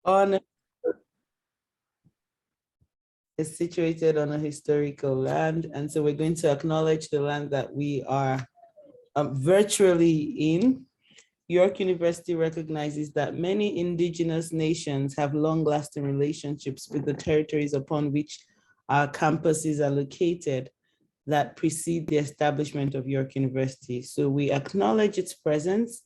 on is situated on a historical land. And so we're going to acknowledge the land that we are virtually in. York University recognizes that many indigenous nations have long-lasting relationships with the territories upon which our campuses are located that precede the establishment of York University. So we acknowledge its presence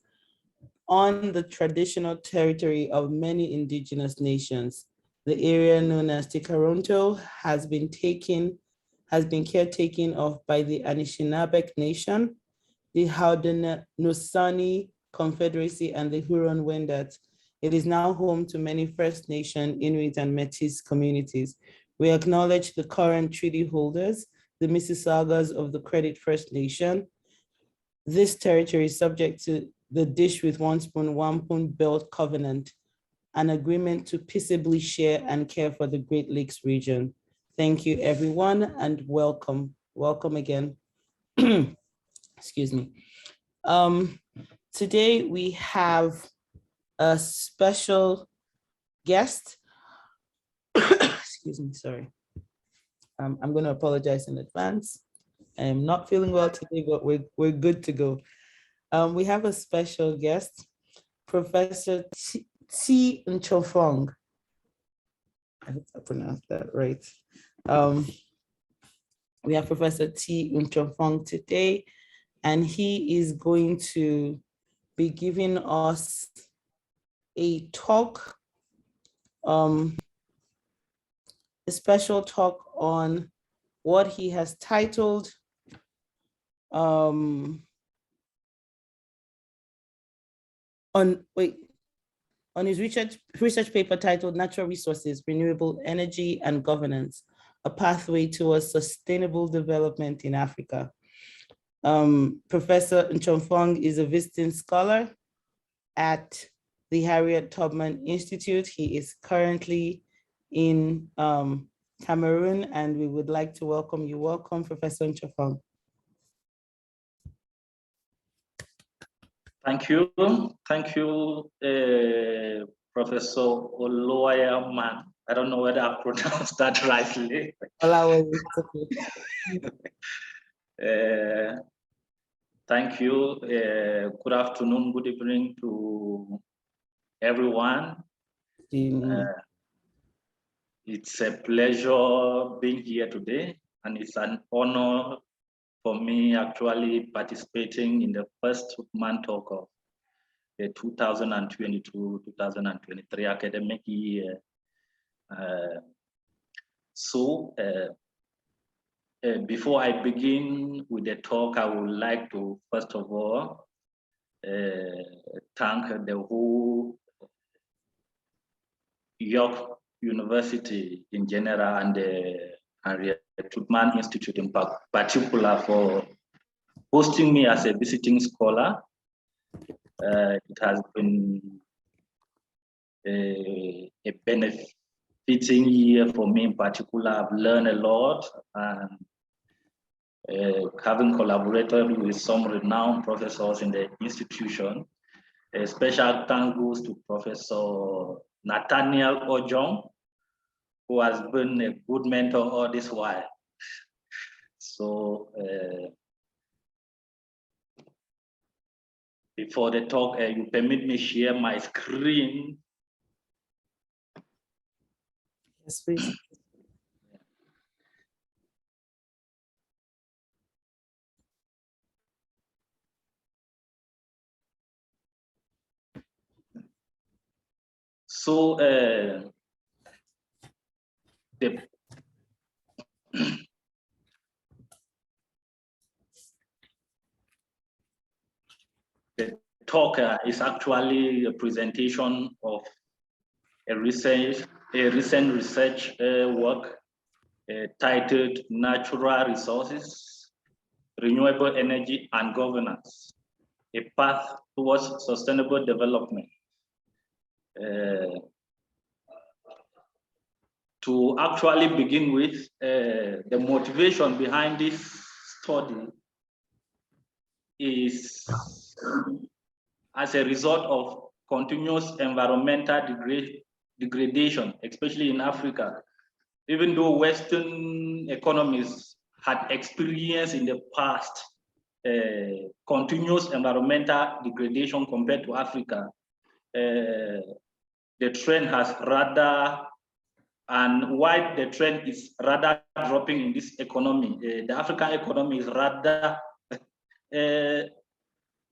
on the traditional territory of many indigenous nations. The area known as Tikaronto has been caretaken of by the Anishinaabeg Nation, the Haudenosaunee Confederacy, and the Huron-Wendat. It is now home to many First Nation, Inuit, and Métis communities. We acknowledge the current treaty holders, the Mississaugas of the Credit First Nation. This territory is subject to the Dish with One Spoon, Wampum Belt Covenant, an agreement to peaceably share and care for the Great Lakes region. Thank you, everyone, and welcome. Welcome again. Excuse me. Today we have a special guest. Excuse me, sorry. I'm going to apologize in advance. I'm not feeling well today, but we're good to go. We have a special guest, Professor Tii Nchofoung. I hope I pronounced that right. We have Professor Tii Nchofoung today, and he is going to be giving us a talk, a special talk on what he has titled on his research paper titled Natural Resources, Renewable Energy and Governance, a Pathway Towards Sustainable Development in Africa. Professor Nchofoung is a visiting scholar at the Harriet Tubman Institute. He is currently in Cameroon, and we would like to welcome you. Welcome, Professor Nchofoung. Thank you. Thank you, Professor Oloyaman. I don't know whether I pronounced that rightly. Thank you. Good afternoon, good evening to everyone. It's a pleasure being here today, and it's an honor for me actually participating in the first Tubman Talk of the 2022-2023 academic year. Before I begin with the talk, I would like to first of all thank the whole York University in general and the Harriet Tubman Institute in particular for hosting me as a visiting scholar. It has been a benefiting year for me in particular. I've learned a lot, and having collaborated with some renowned professors in the institution. A special thanks goes to Professor Nathaniel Ojong, who has been a good mentor all this while. So before the talk, you permit me share my screen. Yes, please. So the talk is actually a presentation of a recent research work titled Natural Resources, Renewable Energy and Governance, a Path Towards Sustainable Development. To actually begin with, the motivation behind this study is as a result of continuous environmental degradation, especially in Africa. Even though Western economies had experienced in the past continuous environmental degradation compared to Africa, the trend has rather, and why the trend is rather dropping in this economy, the African economy is rather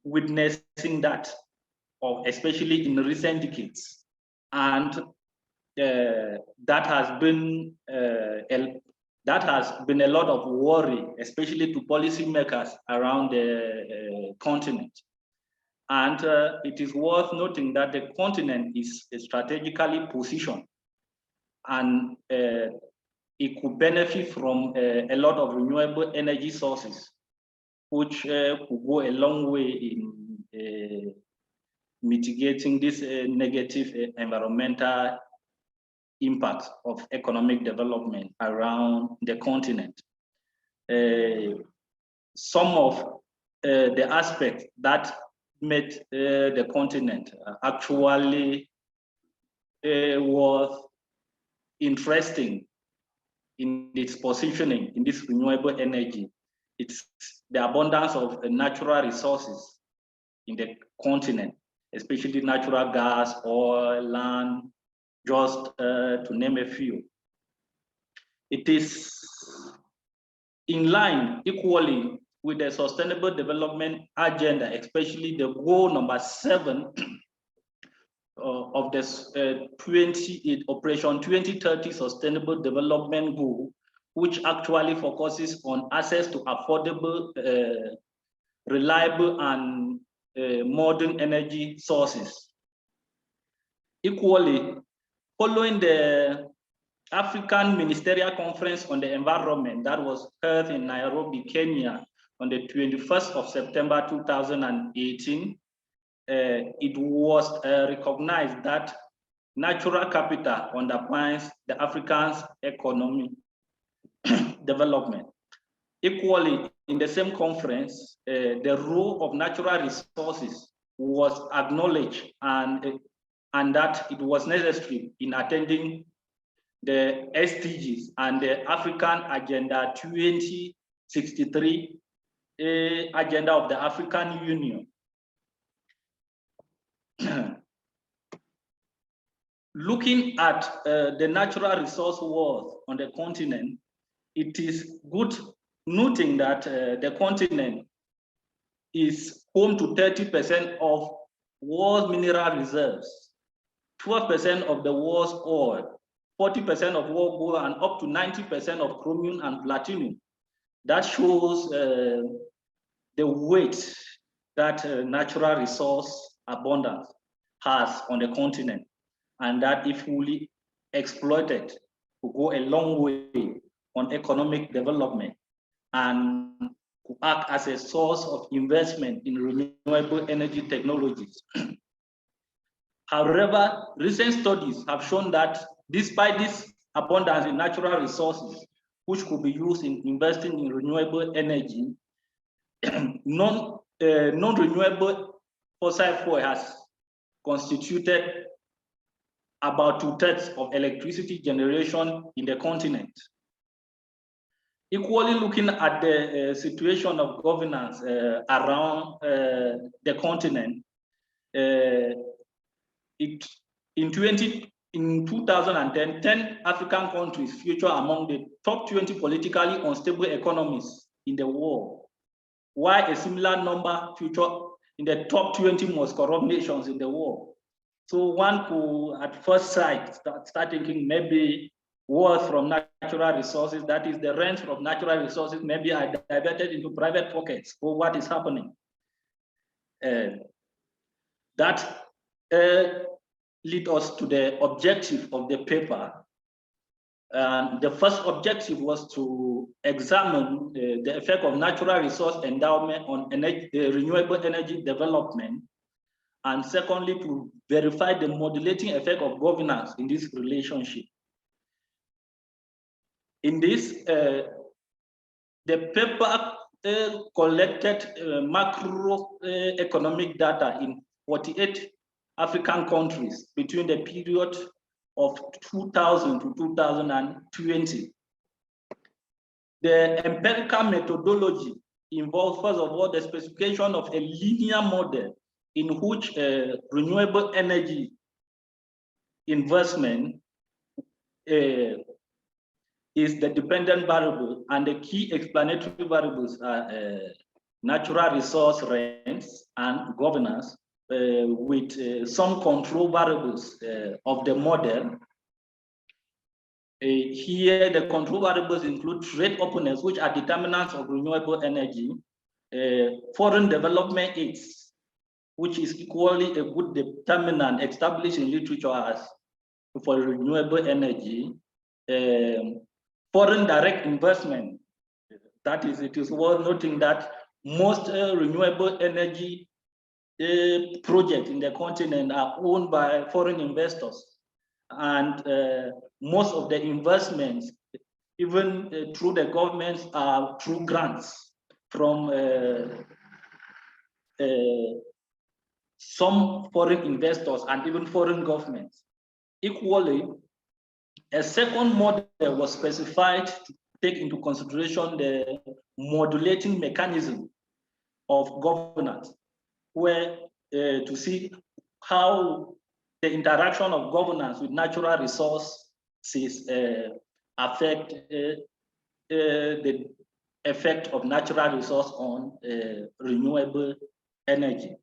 witnessing that, or especially in recent decades. And that has been a lot of worry, especially to policymakers around the continent. And it is worth noting that the continent is strategically positioned, and it could benefit from a lot of renewable energy sources, which could go a long way in mitigating this negative environmental impact of economic development around the continent. Some of the aspects that made the continent actually was interesting in its positioning in this renewable energy. It's the abundance of natural resources in the continent, especially natural gas, oil, land, just to name a few. It is in line equally with the Sustainable Development Agenda, especially the goal number 7 of the Operation 2030 Sustainable Development Goal, which actually focuses on access to affordable, reliable, and modern energy sources. Equally, following the African Ministerial Conference on the Environment that was held in Nairobi, Kenya on the 21st of September 2018, it was recognized that natural capital underpins the African's economic development. Equally, in the same conference, the role of natural resources was acknowledged, and that it was necessary in attending the SDGs and the African Agenda 2063 agenda of the African Union. Looking at the natural resource wealth on the continent, it is good noting that the continent is home to 30% of world mineral reserves, 12% of the world's oil, 40% of world gold, and up to 90% of chromium and platinum. That shows the weight that natural resource abundance has on the continent, and that if fully exploited, will go a long way on economic development and to act as a source of investment in renewable energy technologies. However, recent studies have shown that despite this abundance in natural resources, which could be used in investing in renewable energy, non-renewable fossil fuel has constituted about 2/3 of electricity generation in the continent. Equally, looking at the situation of governance around the continent, in 2010, 10 African countries feature among the top 20 politically unstable economies in the world, while a similar number feature in the top 20 most corrupt nations in the world. So one could, at first sight, start thinking maybe wealth from natural resources, that is the rent from natural resources, maybe are diverted into private pockets, or what is happening. That lead us to the objective of the paper. The first objective was to examine the effect of natural resource endowment on renewable energy development, and secondly, to verify the modulating effect of governance in this relationship. In this, the paper collected macroeconomic data in 48 African countries between the period of 2000 to 2020. The empirical methodology involves, first of all, the specification of a linear model in which renewable energy investment is the dependent variable, and the key explanatory variables are natural resource rents and governance, with some control variables of the model. Here, the control variables include trade openness, which are determinants of renewable energy, foreign development aids, which is equally a good determinant established in literature as for renewable energy, foreign direct investment. That is, it is worth noting that most renewable energy projects in the continent are owned by foreign investors, and most of the investments, even through the governments, are through grants from some foreign investors and even foreign governments. Equally, a second model was specified to take into consideration the modulating mechanism of governance, where to see how the interaction of governance with natural resources affect the effect of natural resource on renewable energy.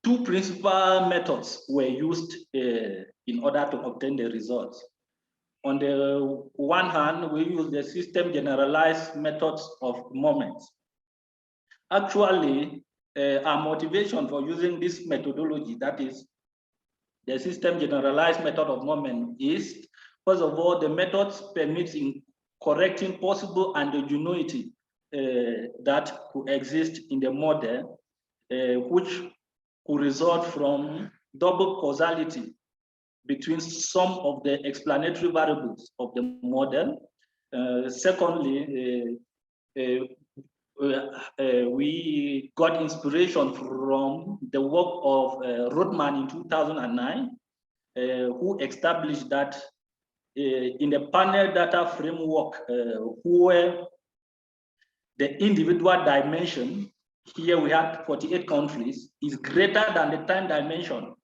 Two principal methods were used in order to obtain the results. On the one hand, we use the system generalized methods of moments. Actually, our motivation for using this methodology, that is the system generalized method of moment, is, first of all, the methods permits in correcting possible ambiguity that could exist in the model, which could result from double causality between some of the explanatory variables of the model. Secondly, we got inspiration from the work of Rodman in 2009, who established that in the panel data framework, where the individual dimension, here we had 48 countries, is greater than the time dimension.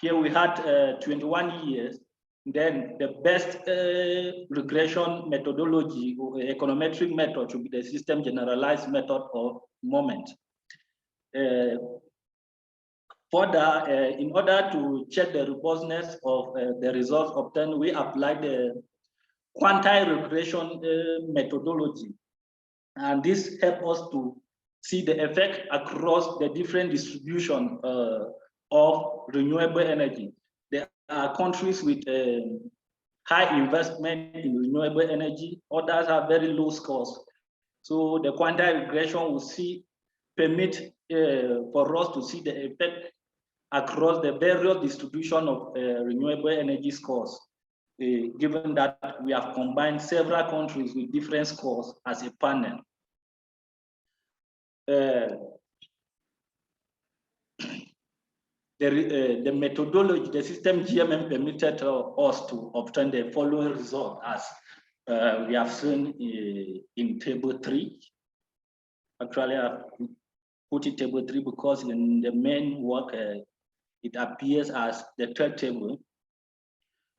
Here we had 21 years. Then the best regression methodology, or econometric method, should be the system generalized method of moment. Further, in order to check the robustness of the results obtained, we applied the quantile regression methodology. And this helped us to see the effect across the different distribution of renewable energy. There are countries with high investment in renewable energy, others have very low scores. So the quantile regression will permit for us to see the effect across the various distribution of renewable energy scores, given that we have combined several countries with different scores as a panel. The methodology, the system GMM permitted us to obtain the following result, as we have seen in table 3. Actually, I've put it table 3 because in the main work, it appears as the third table.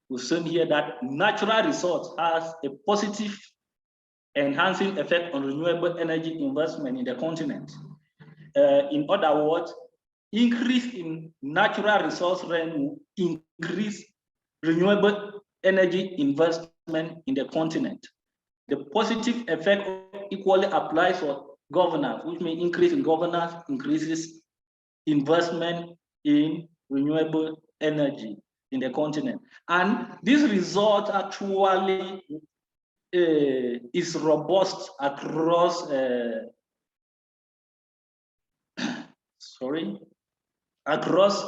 We've seen here that natural resource has a positive enhancing effect on renewable energy investment in the continent. In other words, increase in natural resource rent will increase renewable energy investment in the continent. The positive effect equally applies for governance, which means increase in governance increases investment in renewable energy in the continent. And this result actually is robust across across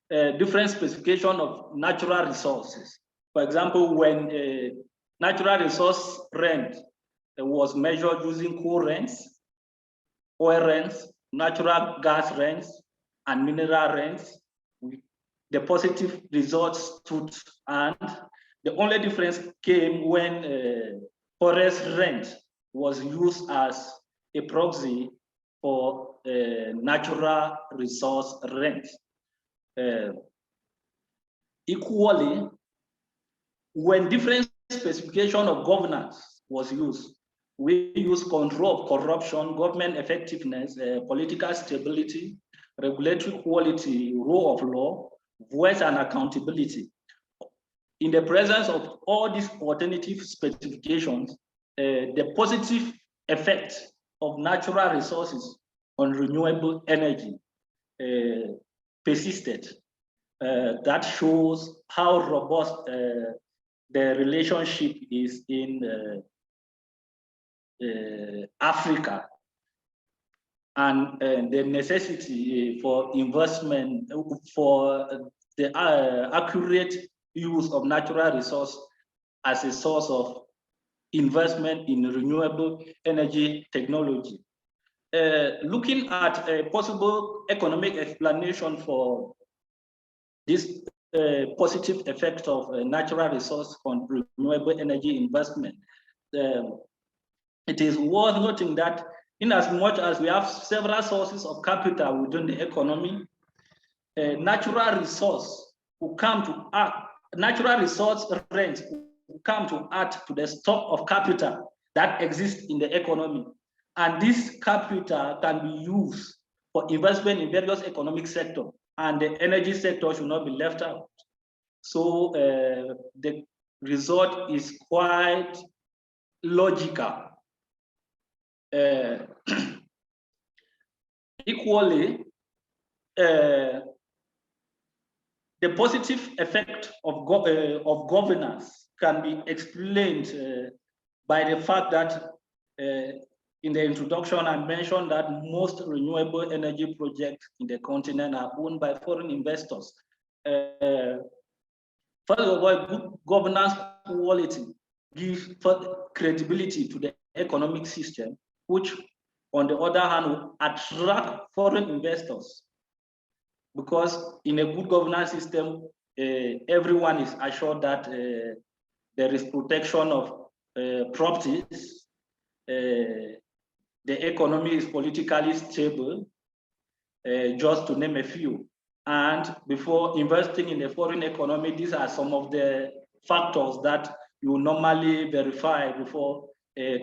different specification of natural resources. For example, when natural resource rent was measured using coal rents, oil rents, natural gas rents, and mineral rents, we the positive results stood, and the only difference came when forest rent was used as a proxy for natural resource rent. Equally, when different specification of governance was used, we use control of corruption, government effectiveness, political stability, regulatory quality, rule of law, voice and accountability. In the presence of all these alternative specifications, the positive effect of natural resources on renewable energy persisted. That shows how robust the relationship is in Africa, and the necessity for investment for the accurate use of natural resource as a source of investment in renewable energy technology. Looking at a possible economic explanation for this positive effect of natural resource on renewable energy investment, it is worth noting that in as much as we have several sources of capital within the economy, natural resource will come to act, natural resource rent will come to add to the stock of capital that exists in the economy. And this capital can be used for investment in various economic sectors, and the energy sector should not be left out. So the result is quite logical. Equally, the positive effect of governance can be explained by the fact that in the introduction, I mentioned that most renewable energy projects in the continent are owned by foreign investors. First of all, good governance quality gives credibility to the economic system, which on the other hand will attract foreign investors. Because in a good governance system, everyone is assured that there is protection of properties, the economy is politically stable, just to name a few. And before investing in the foreign economy, these are some of the factors that you normally verify before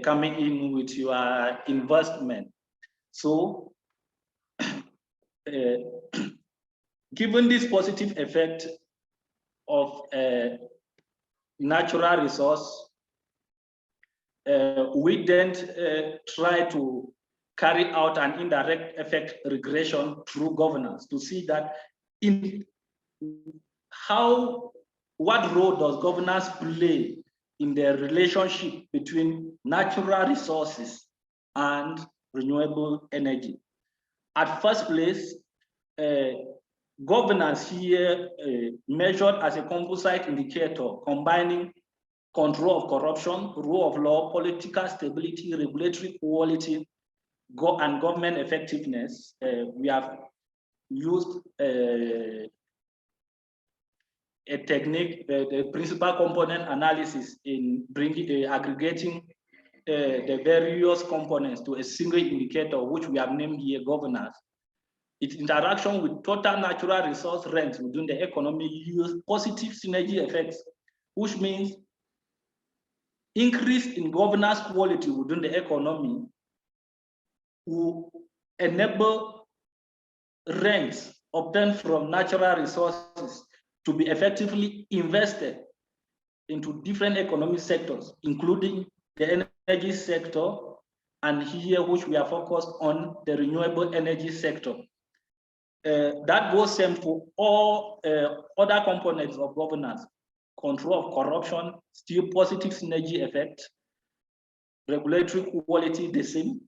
coming in with your investment. So, given this positive effect of natural resource, we then try to carry out an indirect effect regression through governance to see that what role does governance play in the relationship between natural resources and renewable energy. At first place, governance here measured as a composite indicator combining control of corruption, rule of law, political stability, regulatory quality, and government effectiveness. We have used a technique, the principal component analysis in aggregating the various components to a single indicator, which we have named here governance. Its interaction with total natural resource rent within the economy yields positive synergy effects, which means increase in governance quality within the economy will enable rents obtained from natural resources to be effectively invested into different economic sectors, including the energy sector, and here which we are focused on the renewable energy sector. That goes same for all other components of governance. Control of corruption, still positive synergy effect. Regulatory quality, the same.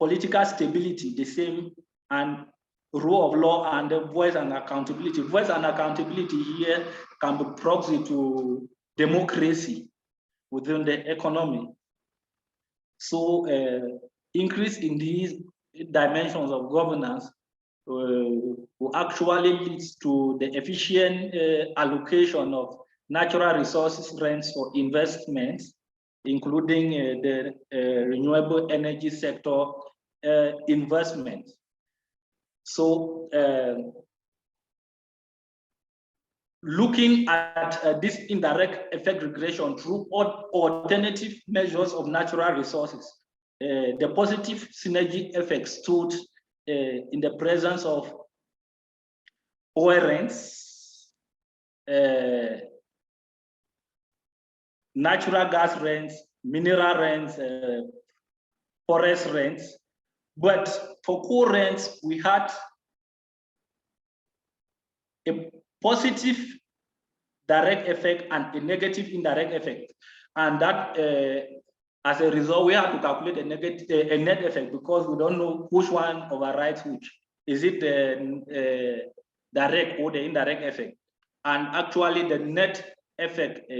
Political stability, the same. And rule of law and the voice and accountability. Voice and accountability here can be proxy to democracy within the economy. So increase in these dimensions of governance who actually leads to the efficient allocation of natural resources rents for investments, including the renewable energy sector investments. So looking at this indirect effect regression through alternative measures of natural resources, the positive synergy effect stood in the presence of oil rents, natural gas rents, mineral rents, forest rents. But for coal rents, we had a positive direct effect and a negative indirect effect. And that, as a result, we have to calculate a net effect because we don't know which one overrides which. Is it the direct or the indirect effect? And actually, the net effect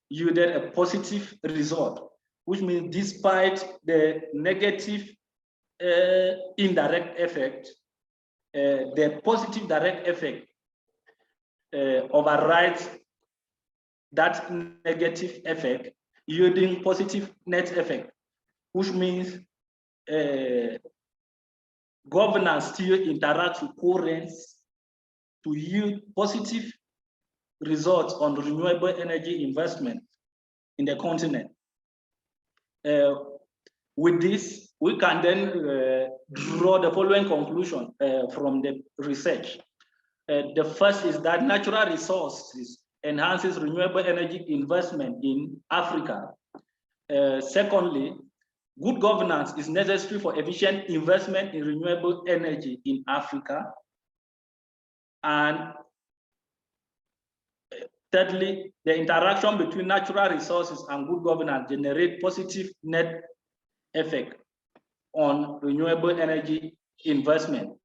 yielded a positive result, which means despite the negative indirect effect, the positive direct effect overrides that negative effect, yielding positive net effect, which means governance still interacts with coal rents to yield positive results on renewable energy investment in the continent. With this, we can then draw the following conclusion from the research. The first is that natural resources enhances renewable energy investment in Africa. Secondly, good governance is necessary for efficient investment in renewable energy in Africa. And thirdly, the interaction between natural resources and good governance generate positive net effect on renewable energy investment.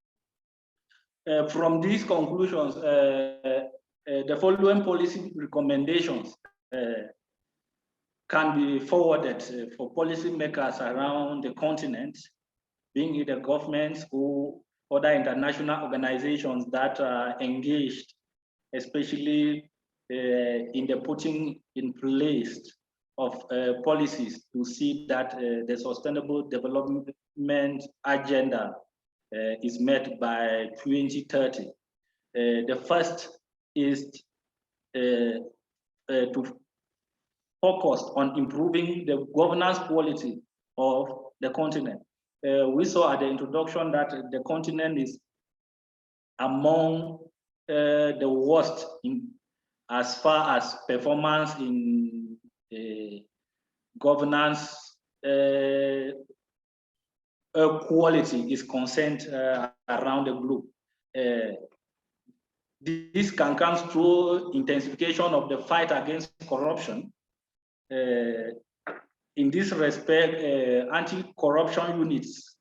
From these conclusions, the following policy recommendations can be forwarded for policymakers around the continent, being it the governments or other international organizations that are engaged, especially in the putting in place of policies to see that the sustainable development agenda is met by 2030. The first is to focus on improving the governance quality of the continent. We saw at the introduction that the continent is among the worst as far as performance in governance quality is concerned around the globe. This can come through intensification of the fight against corruption. In this respect, anti-corruption units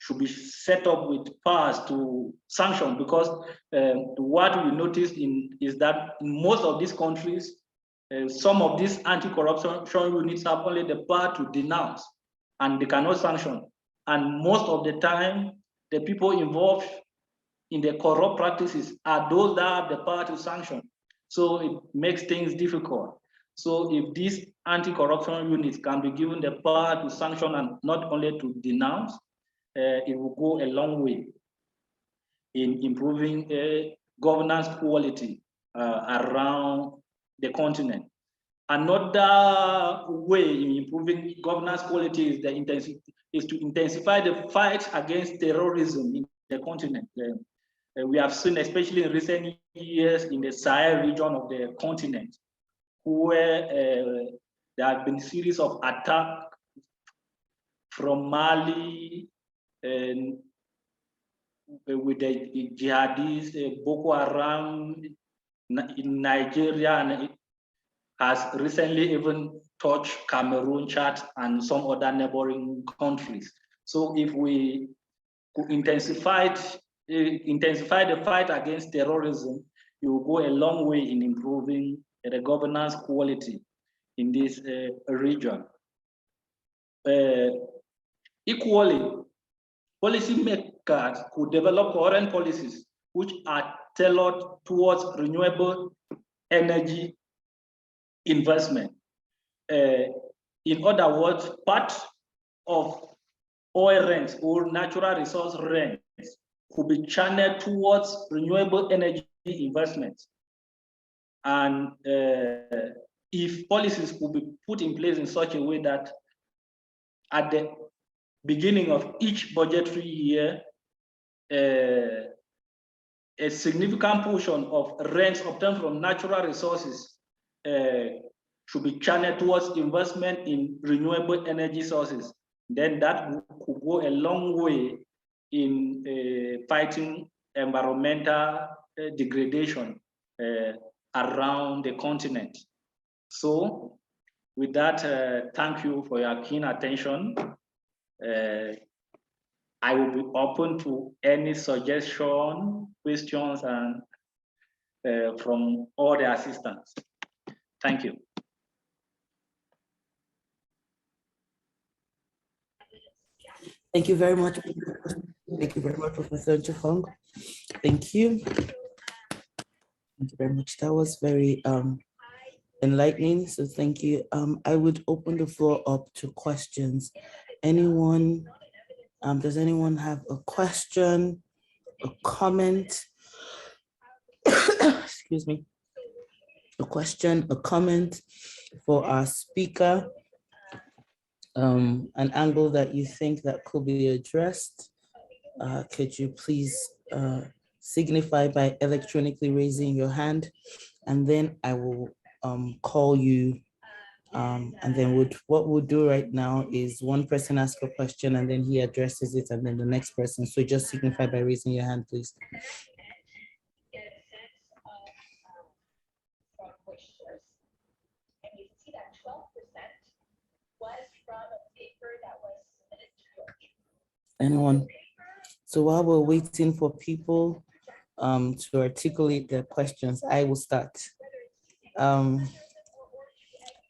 should be set up with powers to sanction, because what we noticed is that in most of these countries, some of these anti-corruption units have only the power to denounce and they cannot sanction. And most of the time, the people involved in the corrupt practices are those that have the power to sanction. So it makes things difficult. So if these anti-corruption units can be given the power to sanction and not only to denounce, it will go a long way in improving governance quality around the continent. Another way in improving governance quality is to intensify the fight against terrorism in the continent. We have seen, especially in recent years, in the Sahel region of the continent, where there have been a series of attacks from Mali, with the jihadists, Boko Haram in Nigeria, and it has recently even touched Cameroon, Chad, and some other neighboring countries. So if we could intensify the fight against terrorism, it will go a long way in improving the governance quality in this region. Equally, policymakers could develop coherent policies which are tailored towards renewable energy investment. In other words, part of oil rents or natural resource rents could be channeled towards renewable energy investments. And if policies could be put in place in such a way that at the beginning of each budgetary year, a significant portion of rents obtained from natural resources should be channeled towards investment in renewable energy sources, then that could go a long way in fighting environmental degradation around the continent. So with that, thank you for your keen attention. I will be open to any suggestion, questions, and from all the assistants. Thank you. Thank you very much. Thank you very much, Professor Nchofoung. Thank you. Thank you very much. That was very enlightening. So thank you. I would open the floor up to questions. Anyone? Does anyone have a question, a comment? Excuse me. A question, a comment for our speaker? An angle that you think that could be addressed? Could you please signify by electronically raising your hand, and then I will call you. And then what we'll do right now is one person asks a question and then he addresses it, and then the next person. So just signify by raising your hand, please. Anyone? So while we're waiting for people to articulate their questions, I will start.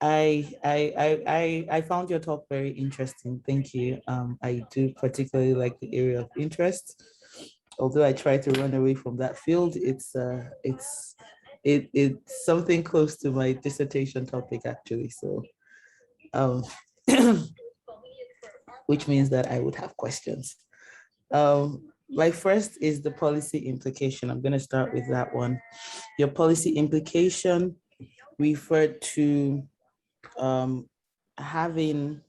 I found your talk very interesting. Thank you. I do particularly like the area of interest. Although I try to run away from that field, it's something close to my dissertation topic, actually. So, which means that I would have questions. My first is the policy implication. I'm going to start with that one. Your policy implication referred to having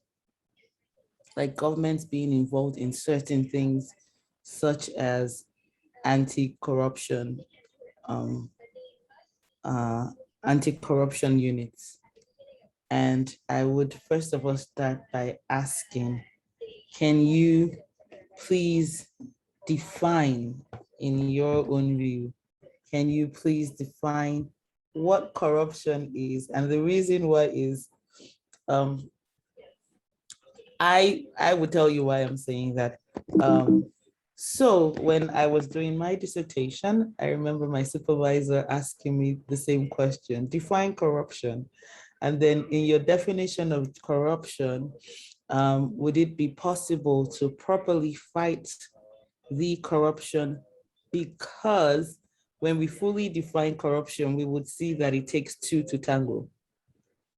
like governments being involved in certain things such as anti-corruption anti-corruption units. And I would first of all start by asking, can you please define, in your own view, can you please define what corruption is? And the reason why is, I would tell you why I'm saying that. So when I was doing my dissertation, I remember my supervisor asking me the same question, define corruption. And then in your definition of corruption, would it be possible to properly fight the corruption? Because when we fully define corruption, we would see that it takes two to tango.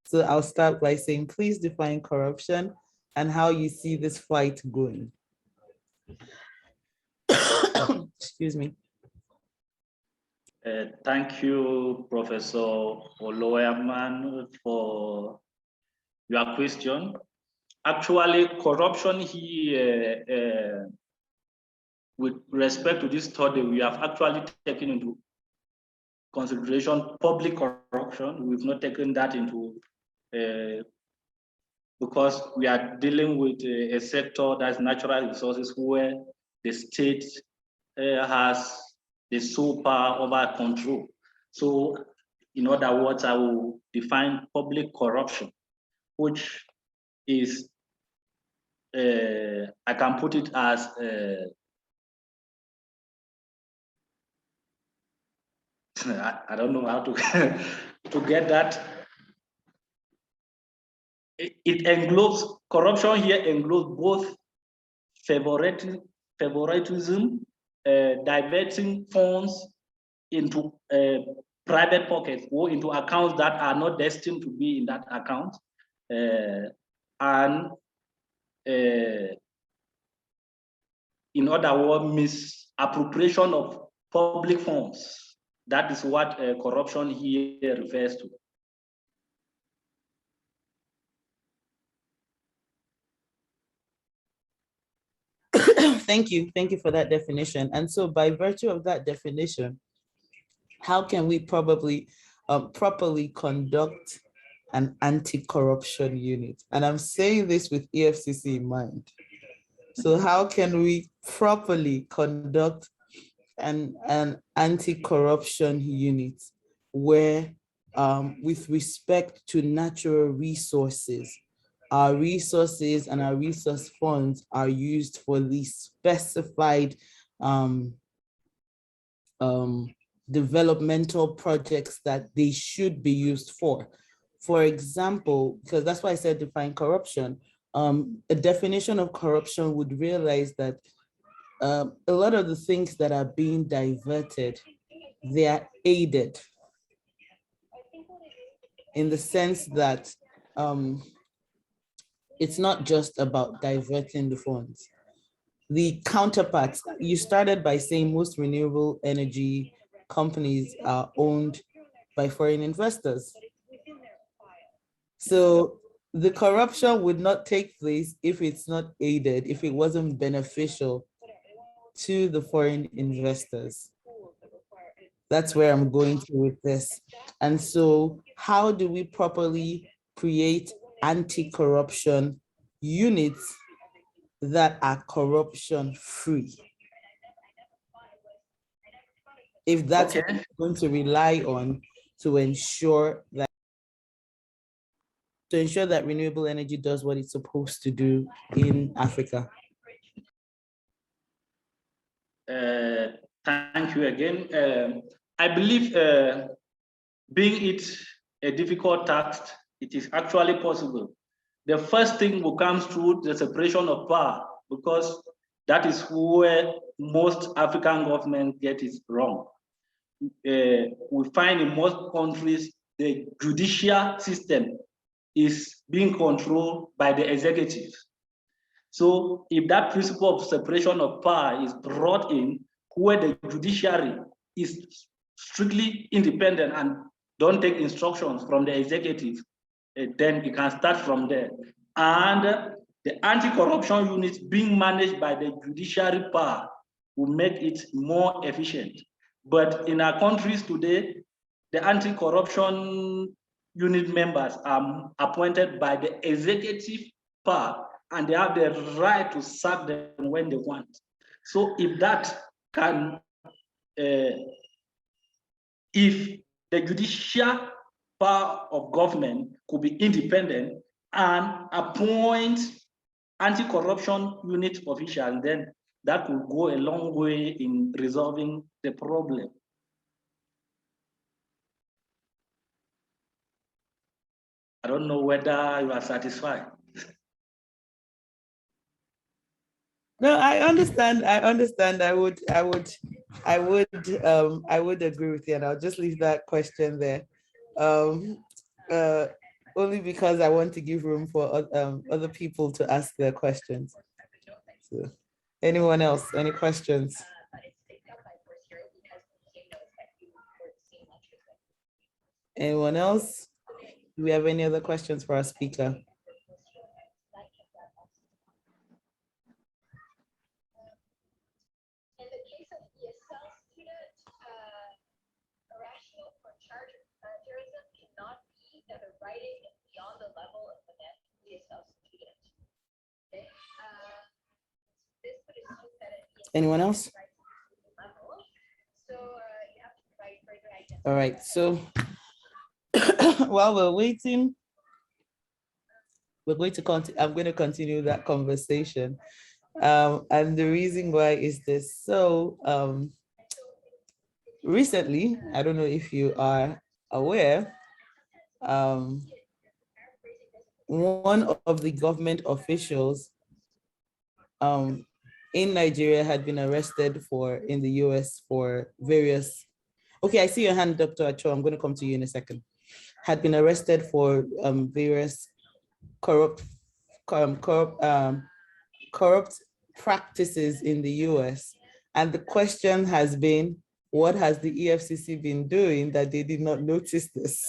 So I'll start by saying, please define corruption and how you see this fight going. Excuse me. Thank you, Professor Oloyaman, for your question. Actually, corruption here, with respect to this study, we have actually taken into consideration public corruption. We've not taken that into, because we are dealing with a sector that's natural resources where the state has the sole power over control. So in other words, I will define public corruption, which is, I can put it as I don't know how to to get that. It englobes, corruption here englobes both favoritism, diverting funds into private pockets or into accounts that are not destined to be in that account, and in other words, misappropriation of public funds. That is what corruption here refers to. Thank you for that definition. And so by virtue of that definition, how can we properly conduct an anti-corruption unit? And I'm saying this with EFCC in mind. So how can we properly conduct an anti-corruption unit where, with respect to natural resources, our resources and our resource funds are used for the specified developmental projects that they should be used for? For example, because that's why I said define corruption, a definition of corruption would realize that a lot of the things that are being diverted, they are aided in the sense that it's not just about diverting the funds. The counterparts, you started by saying most renewable energy companies are owned by foreign investors. So the corruption would not take place if it's not aided, if it wasn't beneficial to the foreign investors. That's where I'm going to with this. And so how do we properly create anti-corruption units that are corruption free? If that's what we're going to rely on to ensure that renewable energy does what it's supposed to do in Africa. Thank you again. I believe being it a difficult task, it is actually possible. The first thing will come through the separation of power, because that is where most African governments get it wrong. We find in most countries, the judicial system is being controlled by the executive. So if that principle of separation of power is brought in, where the judiciary is strictly independent and don't take instructions from the executive, then it can start from there. And the anti-corruption units being managed by the judiciary power will make it more efficient. But in our countries today, the anti-corruption unit members are appointed by the executive power, and they have the right to sack them when they want. So if that can, if the judicial power of government could be independent and appoint anti-corruption unit officials, then that could go a long way in resolving the problem. I don't know whether you are satisfied. No, I understand. I would agree with you, and I'll just leave that question there. Only because I want to give room for other people to ask their questions. So, anyone else? Any questions? Anyone else? Do we have any other questions for our speaker? Anyone else? All right, so while we're waiting, I'm going to continue that conversation. And the reason why is this. So recently, I don't know if you are aware, one of the government officials in Nigeria had been arrested in the US for various, okay, I see your hand, Dr. Acho, I'm going to come to you in a second, had been arrested for various corrupt practices in the US. And the question has been, what has the EFCC been doing that they did not notice this?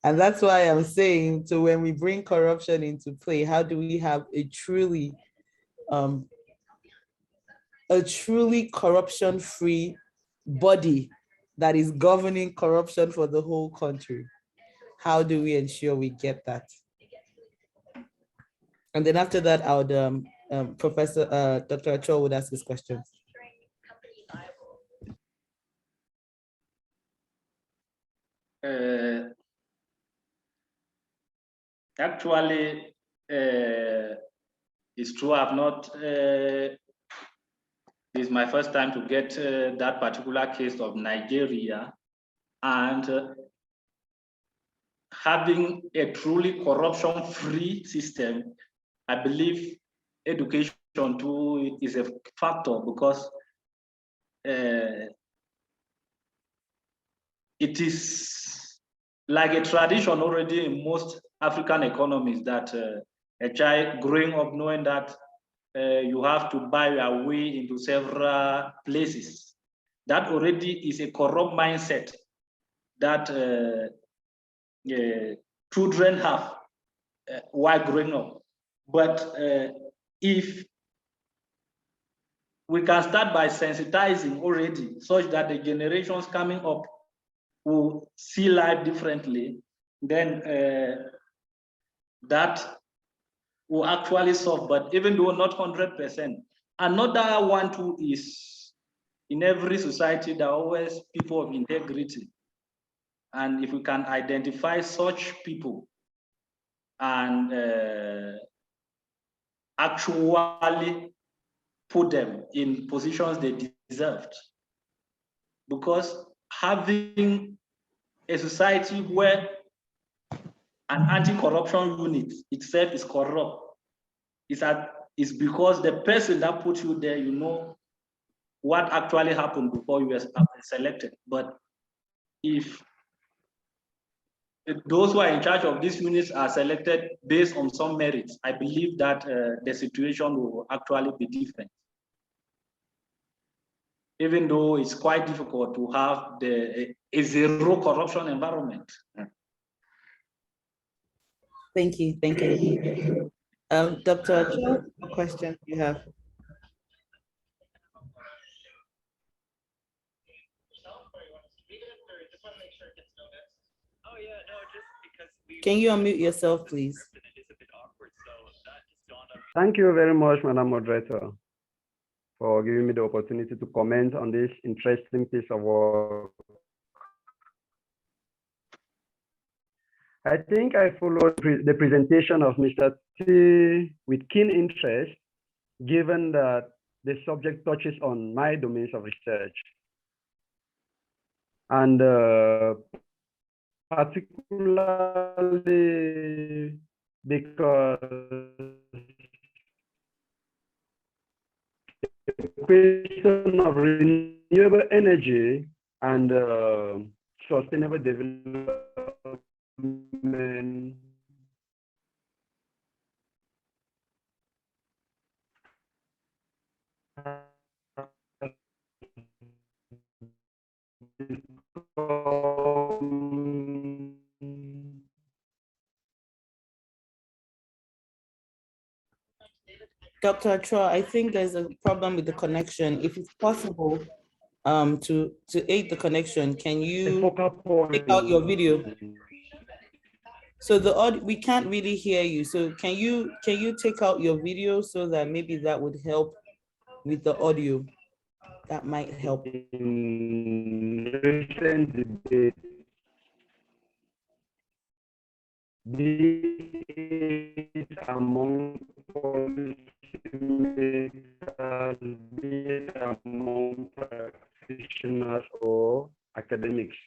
And that's why I'm saying, so when we bring corruption into play, how do we have a truly corruption-free body that is governing corruption for the whole country? How do we ensure we get that? And then after that, I would, Dr. Acho would ask his questions. Actually, it's true. I've not. This is my first time to get that particular case of Nigeria, and having a truly corruption-free system, I believe education too is a factor, because it is like a tradition already in most African economies that a child growing up knowing that you have to buy your way into several places. That already is a corrupt mindset that children have while growing up. But if we can start by sensitizing already, such that the generations coming up will see life differently, then that will actually solve. But even though not 100%, another one too is, in every society, there are always people of integrity. And if we can identify such people and actually put them in positions they deserved, because having a society where an anti-corruption unit itself is corrupt is because the person that put you there, you know what actually happened before you were selected. But if those who are in charge of these units are selected based on some merits, I believe that the situation will actually be different. Even though it's quite difficult to have a zero corruption environment. Thank you. Dr. Acho, what question do you have? Can you unmute yourself, please? Thank you very much, Madam Moderator, for giving me the opportunity to comment on this interesting piece of work. I think I followed the presentation of Mr. Tii with keen interest, given that the subject touches on my domains of research. And particularly because the question of renewable energy and sustainable development Dr. Acho, I think there's a problem with the connection. If it's possible to aid the connection, can you take out your video? So the audio, we can't really hear you. So can you take out your video so that maybe that would help with the audio? That might help. In recent debate, be it among policymakers, be it among practitioners or academics.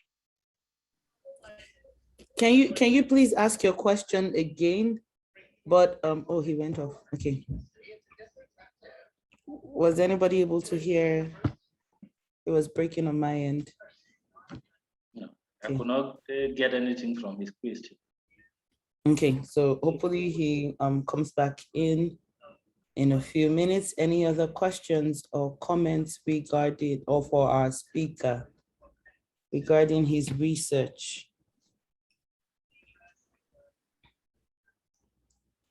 Can you please ask your question again? But oh, he went off. Okay. Was anybody able to hear? It was breaking on my end. No, I could not get anything from his question. Okay, so hopefully he comes back in a few minutes. Any other questions or comments regarding, or for our speaker regarding his research?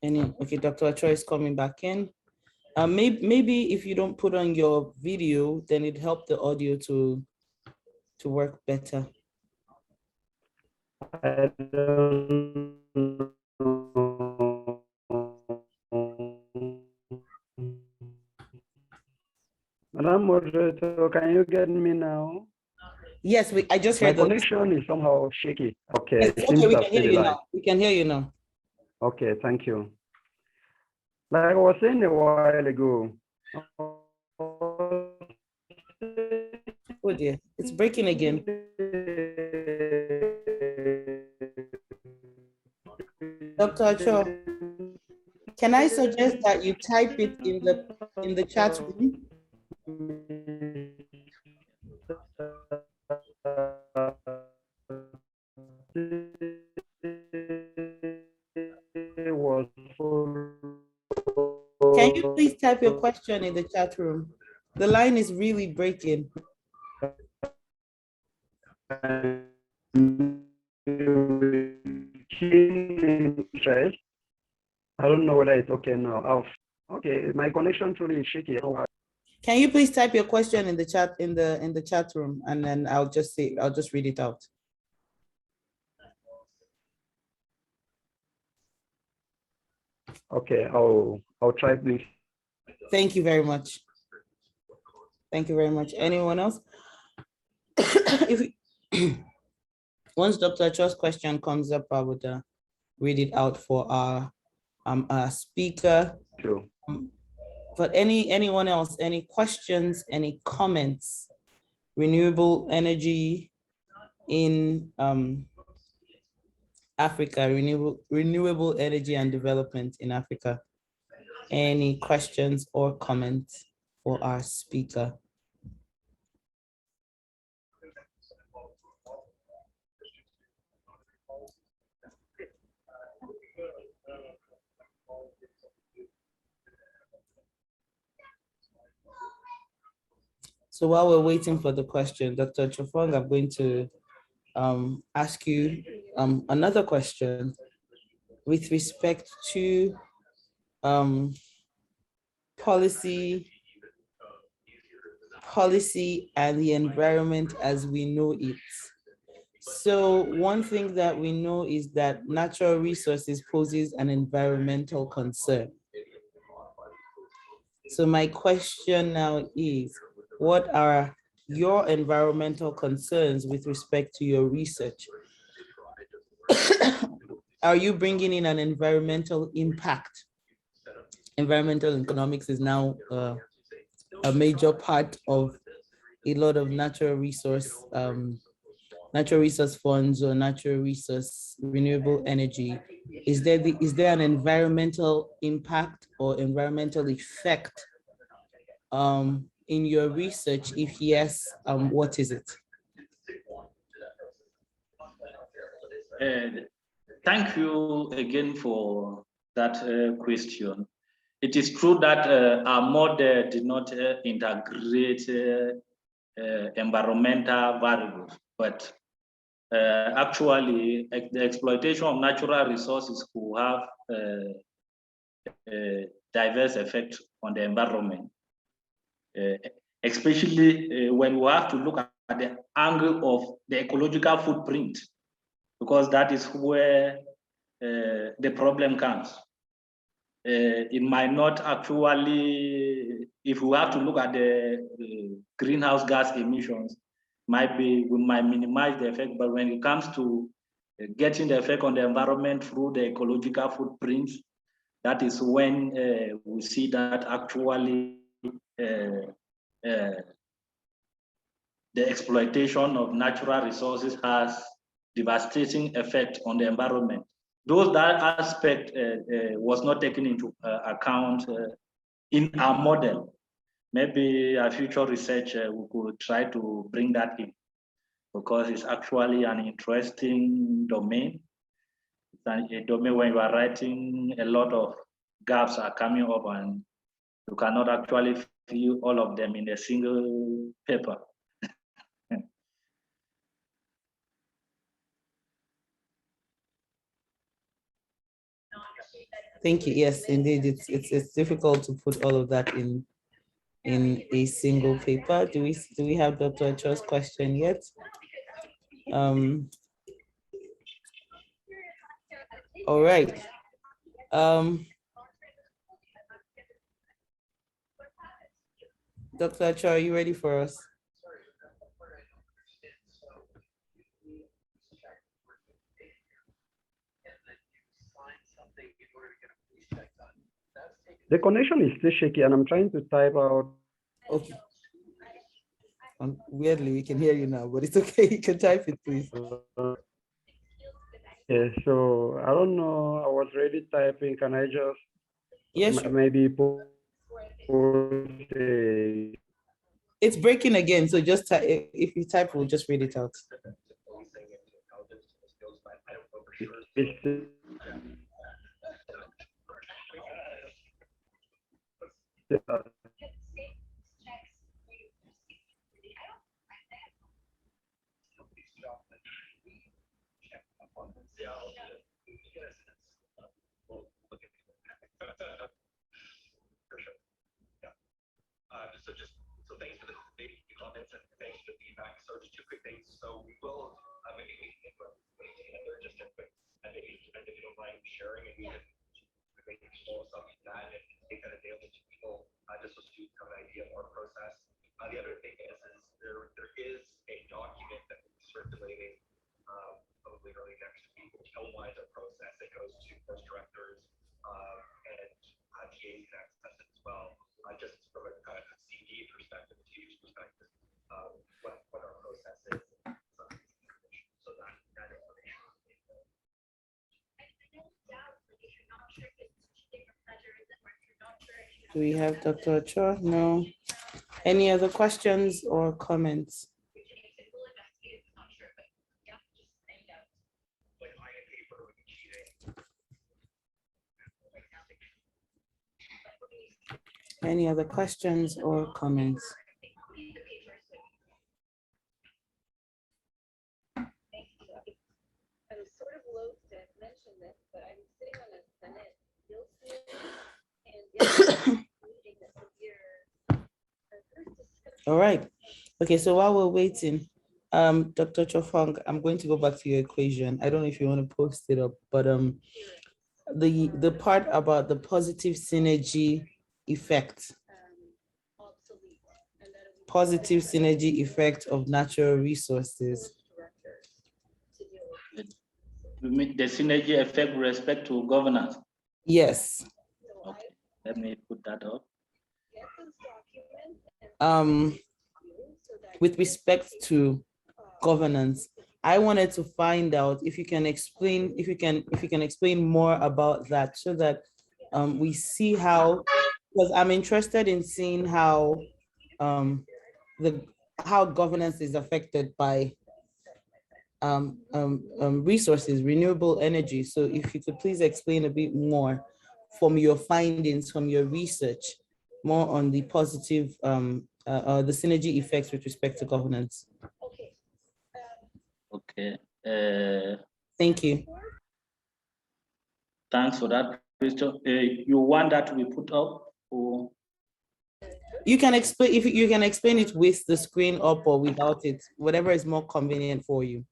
Okay, Dr. Acho is coming back in. Maybe if you don't put on your video, then it helped the audio to work better. I don't know. Madam Moderator, can you get me now? Yes, I just heard My connection is somehow shaky. Okay, Yes, it okay, seems we to can hear you now. We can hear you now. Okay, thank you. Like I was saying a while ago. Oh dear, it's breaking again. Dr. Acho, can I suggest that you type it in the chat room? Can you please type your question in the chat room? The line is really breaking. Interest. I don't know whether it's okay now. Okay, my connection truly is shaky. Can you please type your question in the chat chat room, and then I'll just read it out. Okay, I'll try, please. Thank you very much. Thank you very much. Anyone else? Once Dr. Acho's question comes up, I would read it out for our speaker. Sure. But anyone else, any questions, any comments? Renewable energy in Africa, renewable energy and development in Africa. Any questions or comments for our speaker? So while we're waiting for the question, Dr. Nchofoung, I'm going to ask you another question with respect to policy and the environment as we know it. So one thing that we know is that natural resources poses an environmental concern. So my question now is, what are your environmental concerns with respect to your research? Are you bringing in an environmental impact? Environmental economics is now a major part of a lot of natural resource funds or natural resource renewable energy. Is there an environmental impact or environmental effect in your research? If yes, what is it? Thank you again for that question. It is true that our model did not integrate environmental variables, but actually the exploitation of natural resources could have a diverse effect on the environment, especially when we have to look at the angle of the ecological footprint, because that is where the problem comes. It might not actually, if we have to look at the greenhouse gas emissions, we might minimize the effect, but when it comes to getting the effect on the environment through the ecological footprint, that is when we see that actually the exploitation of natural resources has devastating effect on the environment. That aspect was not taken into account in our model. maybe a future research we could try to bring that in, because it's actually an interesting domain. It's a domain where you are writing, a lot of gaps are coming up and you cannot actually fill all of them in a single paper. Thank you. Yes, indeed, it's difficult to put all of that in a single paper. Do we have Dr. Cho's question yet? All right. Dr. Cho, are you ready for us? The connection is still shaky, and I'm trying to type out. Okay. Weirdly, we can hear you now, but it's okay. You can type it, please. Yeah, so I don't know. I was already typing. Can I just Yes, maybe post it's breaking again. So just if you type, we'll just read it out. So thanks for the comments and thanks for the feedback. So just two quick things. So we will maybe just a quick, and if you don't mind sharing, and we can maybe explore something that and make that available to people just so students have an idea of our process. The other thing is there is a document that will be circulating probably early next week, which outlines our process. It goes to course directors and TAs can access it as well. Just from a CD perspective, a teacher's perspective, what our process is. So that information. Do we have Dr. Cho? No. Any other questions or comments? Any other questions or comments? All right. Okay, so while we're waiting, Dr. Nchofoung, I'm going to go back to your equation. I don't know if you want to post it up, but the part about the positive synergy effect. Positive synergy effect of natural resources. You mean the synergy effect with respect to governance? Yes. Okay, let me put that up. With respect to governance, I wanted to find out if you can explain, if you can explain more about that, so that we see how, because I'm interested in seeing how how governance is affected by resources, renewable energy. So if you could please explain a bit more from your findings, from your research, more on the positive, the synergy effects with respect to governance. Okay. Thank you. Thanks for that, Christo. You want that to be put up, or? You can explain, if you can explain it with the screen up or without it, whatever is more convenient for you.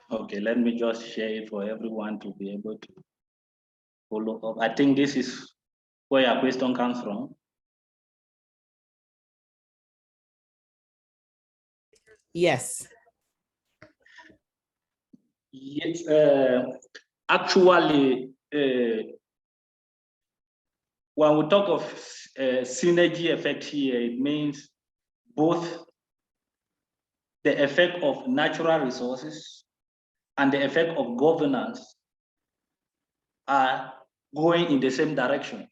Okay, let me just share it for everyone to be able to follow up. I think this is where your question comes from. Yes. Yes, actually, when we talk of synergy effect here, it means both the effect of natural resources and the effect of governance are going in the same direction.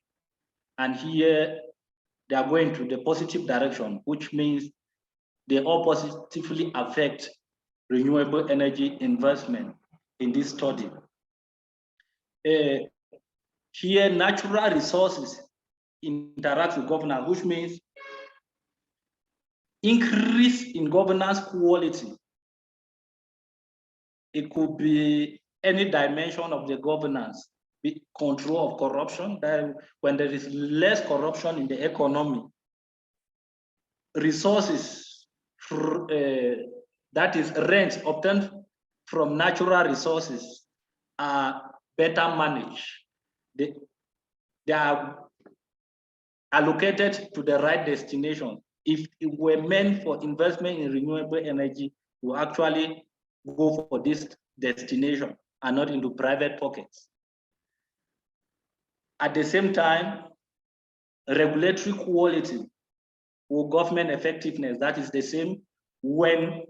And here, they are going to the positive direction, which means they all positively affect renewable energy investment in this study. Here, natural resources interact with governance, which means increase in governance quality. It could be any dimension of the governance, control of corruption. That when there is less corruption in the economy, resources that is rent obtained from natural resources are better managed. They are allocated to the right destination. If it were meant for investment in renewable energy, we actually go for this destination and not into private pockets. At the same time, regulatory quality or government effectiveness, that is the same. When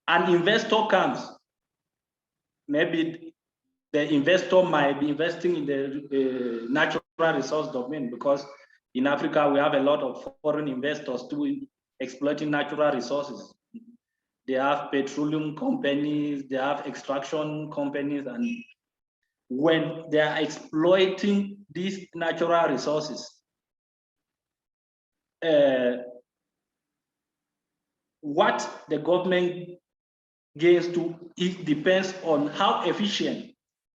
an investor comes, maybe the investor might be investing in the natural resource domain, because in Africa, we have a lot of foreign investors doing exploiting natural resources. They have petroleum companies, they have extraction companies, and when they are exploiting these natural resources, what the government gains to, it depends on how efficient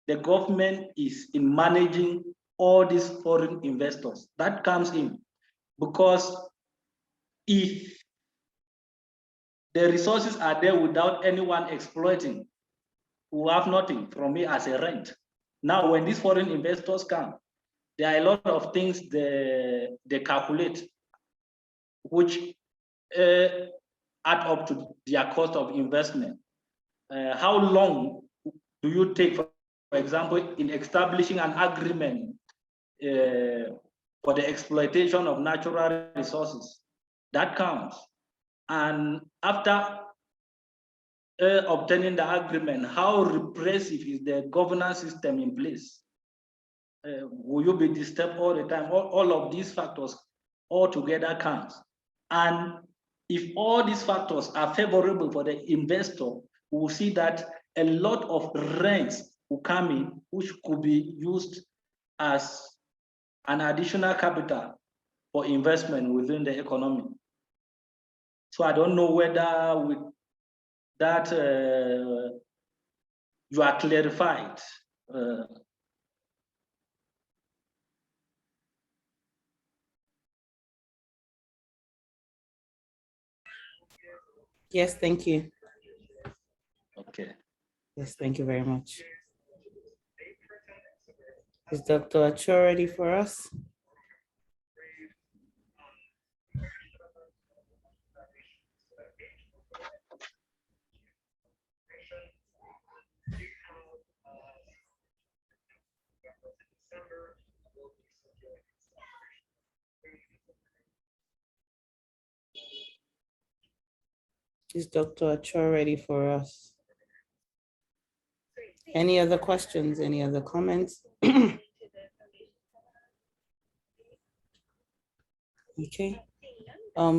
the government is in managing all these foreign investors. That comes in, because if the resources are there without anyone exploiting, we have nothing from it as a rent. Now, when these foreign investors come, there are a lot of things they calculate, which add up to their cost of investment. How long do you take, for example, in establishing an agreement for the exploitation of natural resources? That counts. And after obtaining the agreement, how repressive is the governance system in place? Will you be disturbed all the time? All of these factors all together counts. And if all these factors are favorable for the investor, we will see that a lot of rents will come in, which could be used as an additional capital for investment within the economy. So I don't know whether with that you are clarified. Yes, thank you. Okay. Yes, thank you very much. Is Dr. Acho ready for us? Is Dr. Acho ready for us? Any other questions? Any other comments? Okay.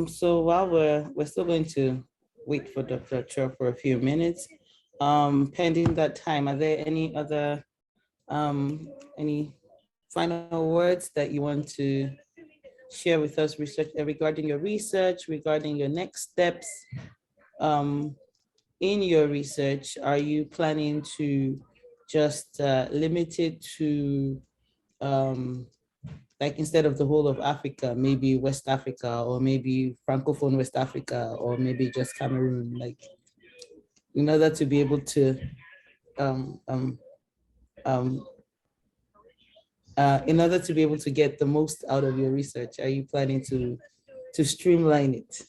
So while we're still going to wait for Dr. Acho for a few minutes, pending that time, are there any other any final words that you want to share with us regarding your research, regarding your next steps in your research? Are you planning to just limit it to like instead of the whole of Africa, maybe West Africa, or maybe Francophone West Africa, or maybe just Cameroon, like in order to be able to in order to be able to get the most out of your research? Are you planning to streamline it?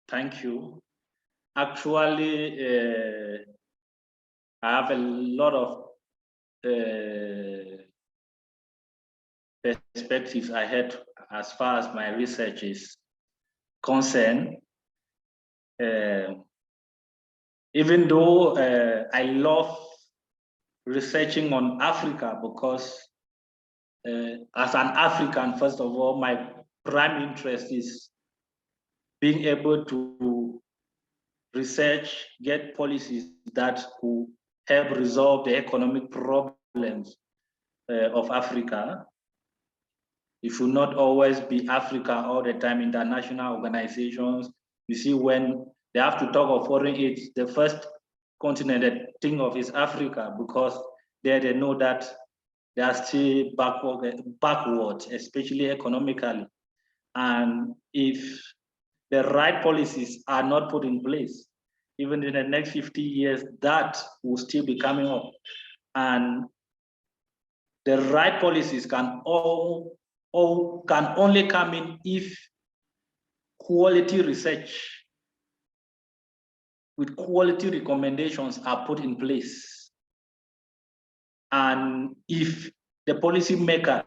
Thank you. Actually, I have a lot of perspectives ahead as far as my research is concerned. Even though I love researching on Africa because as an African, first of all, my prime interest is being able to research, get policies that could help resolve the economic problems of Africa. It should not always be Africa all the time. International organizations, you see, when they have to talk of foreign aid, the first continent they think of is Africa, because there they know that they are still backward, especially economically. And if the right policies are not put in place, even in the next 50 years, that will still be coming up. And the right policies can only come in if quality research with quality recommendations are put in place. And if the policy makers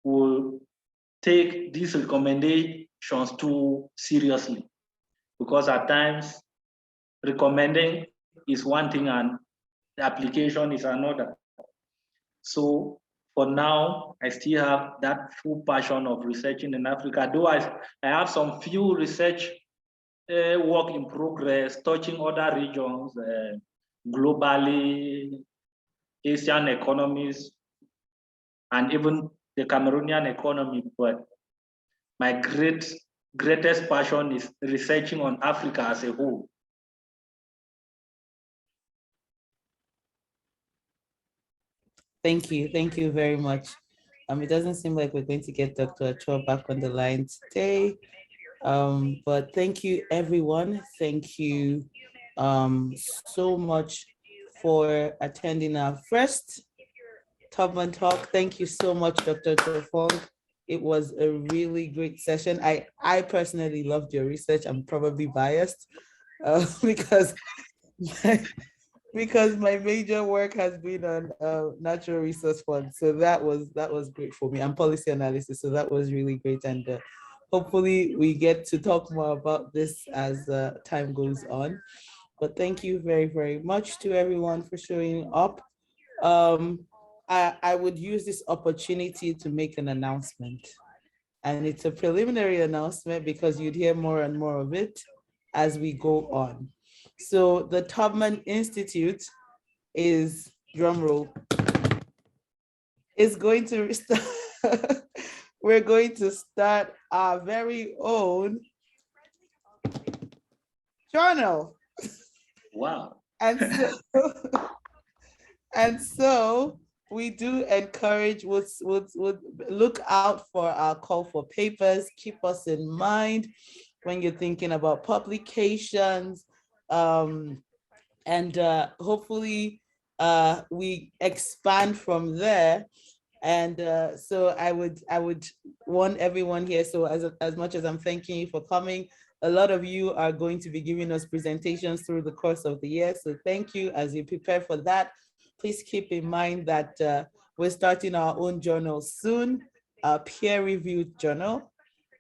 will take these recommendations too seriously, because at times recommending is one thing and the application is another. So for now, I still have that full passion of researching in Africa, though I have some few research work in progress, touching other regions, globally, Asian economies, and even the Cameroonian economy. But my greatest passion is researching on Africa as a whole. Thank you very much. It doesn't seem like we're going to get Dr. Achua back on the line today. But thank you, everyone. Thank you so much for attending our first Tubman Talk. Thank you so much, Dr. Nchofoung. It was a really great session. I personally loved your research. I'm probably biased because my major work has been on natural resource funds. So that was great for me, and policy analysis. So that was really great. And hopefully we get to talk more about this as time goes on. But thank you very, very much to everyone for showing up. I would use this opportunity to make an announcement. And it's a preliminary announcement because you'd hear more and more of it as we go on. So the Tubman Institute is, drumroll, is going to we're going to start our very own journal. Wow. And so we do encourage, would look out for our call for papers. Keep us in mind when you're thinking about publications, and hopefully we expand from there. And so I would want everyone here. So as much as I'm thanking you for coming, a lot of you are going to be giving us presentations through the course of the year. So thank you. As you prepare for that, please keep in mind that we're starting our own journal soon, a peer-reviewed journal.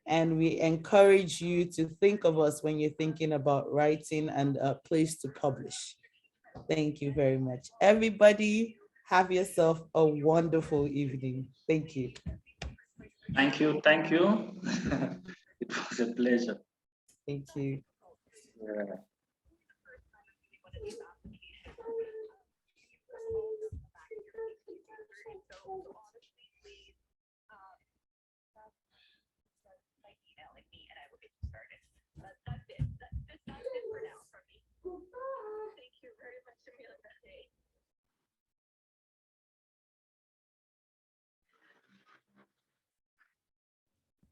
And we encourage you to think of us when you're thinking about writing and a place to publish. Thank you very much. Everybody, have yourself a wonderful evening. Thank you. Thank you. It was a pleasure. Thank you. Yeah. Emailing me and I will get started.